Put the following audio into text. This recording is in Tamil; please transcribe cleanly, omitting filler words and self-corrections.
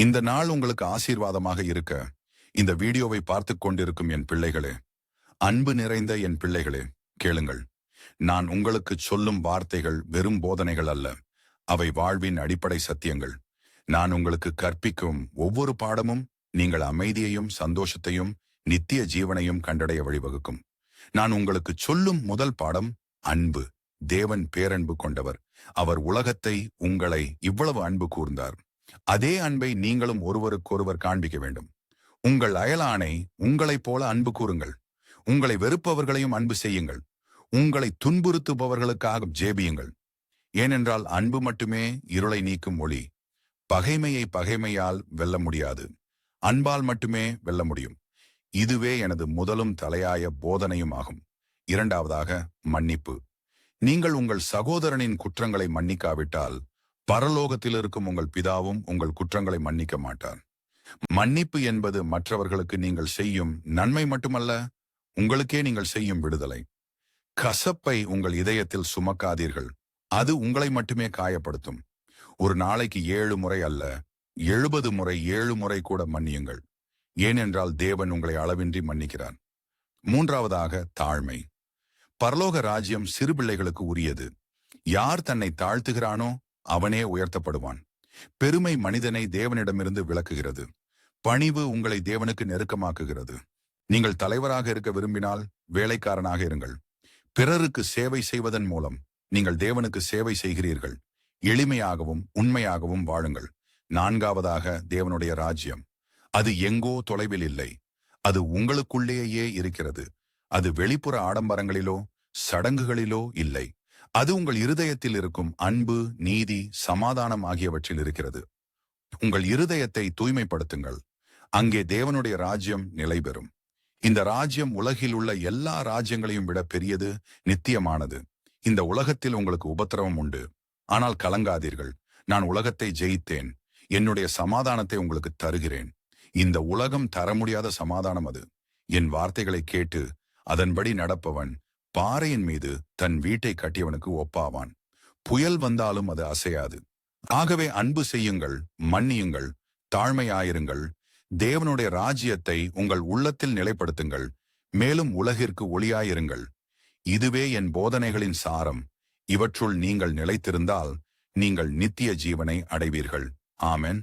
இந்த நாள் உங்களுக்கு ஆசீர்வாதமாக இருக்க இந்த வீடியோவை பார்த்து கொண்டிருக்கும் என் பிள்ளைகளே, அன்பு நிறைந்த என் பிள்ளைகளே, கேளுங்கள். நான் உங்களுக்கு சொல்லும் வார்த்தைகள் வெறும் போதனைகள் அல்ல, அவை வாழ்வின் அடிப்படை சத்தியங்கள். நான் உங்களுக்கு கற்பிக்கும் ஒவ்வொரு பாடமும் நீங்கள் அமைதியையும் சந்தோஷத்தையும் நித்திய ஜீவனையும் கண்டடைய வழிவகுக்கும். நான் உங்களுக்கு சொல்லும் முதல் பாடம் அன்பு. தேவன் பேரன்பு கொண்டவர். அவர் உலகத்தை உங்களை இவ்வளவு அன்பு கூர்ந்தார். அதே அன்பை நீங்களும் ஒருவருக்கொருவர் காண்பிக்க வேண்டும். உங்கள் அயலானை உங்களைப் போல அன்பு கூறுங்கள். உங்களை வெறுப்பவர்களையும் அன்பு செய்யுங்கள். உங்களை துன்புறுத்துபவர்களுக்காக ஜெபியுங்கள். ஏனென்றால் அன்பு மட்டுமே இருளை நீக்கும் ஒளி. பகைமையை பகைமையால் வெல்ல முடியாது, அன்பால் மட்டுமே வெல்ல முடியும். இதுவே எனது முதலும் தலையாய போதனையும் ஆகும். இரண்டாவதாக, மன்னிப்பு. நீங்கள் உங்கள் சகோதரனின் குற்றங்களை மன்னிக்காவிட்டால் பரலோகத்தில் இருக்கும் உங்கள் பிதாவும் உங்கள் குற்றங்களை மன்னிக்க மாட்டார். மன்னிப்பு என்பது மற்றவர்களுக்கு நீங்கள் செய்யும் நன்மை மட்டுமல்ல, உங்களுக்கே நீங்கள் செய்யும் விடுதலை. கசப்பை உங்கள் இதயத்தில் சுமக்காதீர்கள், அது உங்களை மட்டுமே காயப்படுத்தும். ஒரு நாளைக்கு 7 முறை அல்ல, 70 முறை 7 முறை கூட மன்னியுங்கள். ஏனென்றால் தேவன் உங்களை அளவின்றி மன்னிக்கிறார். மூன்றாவதாக, தாழ்மை. பரலோக ராஜ்யம் சிறு பிள்ளைகளுக்கு உரியது. யார் தன்னை தாழ்த்துகிறானோ அவனே உயர்த்தப்படுவான். பெருமை மனிதனை தேவனிடமிருந்து விலக்குகிறது. பணிவு உங்களை தேவனுக்கு நெருக்கமாக்குகிறது. நீங்கள் தலைவராக இருக்க விரும்பினால் வேலைக்காரனாக இருங்கள். பிறருக்கு சேவை செய்வதன் மூலம் நீங்கள் தேவனுக்கு சேவை செய்கிறீர்கள். எளிமையாகவும் உண்மையாகவும் வாழுங்கள். நான்காவதாக, தேவனுடைய ராஜ்யம். அது எங்கோ தொலைவில் இல்லை, அது உங்களுக்குள்ளேயே இருக்கிறது. அது வெளிப்புற ஆடம்பரங்களிலோ சடங்குகளிலோ இல்லை. அது உங்கள் இருதயத்தில் இருக்கும் அன்பு, நீதி, சமாதானம் ஆகியவற்றில் இருக்கிறது. உங்கள் இருதயத்தை தூய்மைப்படுத்துங்கள். அங்கே தேவனுடைய ராஜ்யம் நிலை பெறும். இந்த ராஜ்யம் உலகில் உள்ள எல்லா ராஜ்யங்களையும் விட பெரியது, நித்தியமானது. இந்த உலகத்தில் உங்களுக்கு உபத்திரவம் உண்டு, ஆனால் கலங்காதீர்கள். நான் உலகத்தை ஜெயித்தேன், என்னுடைய சமாதானத்தை உங்களுக்கு தருகிறேன். இந்த உலகம் தர முடியாத சமாதானம் அது. என் வார்த்தைகளை கேட்டு அதன்படி நடப்பவன் பாறையின் மீது தன் வீட்டை கட்டியவனுக்கு ஒப்பாவான். புயல் வந்தாலும் அது அசையாது. ஆகவே அன்பு செய்யுங்கள், மன்னியுங்கள், தாழ்மையாயிருங்கள். தேவனுடைய ராஜ்யத்தை உங்கள் உள்ளத்தில் நிலைப்படுத்துங்கள். மேலும் உலகிற்கு ஒளியாயிருங்கள். இதுவே என் போதனைகளின் சாரம். இவற்றுள் நீங்கள் நிலைத்திருந்தால் நீங்கள் நித்திய ஜீவனை அடைவீர்கள். ஆமென்.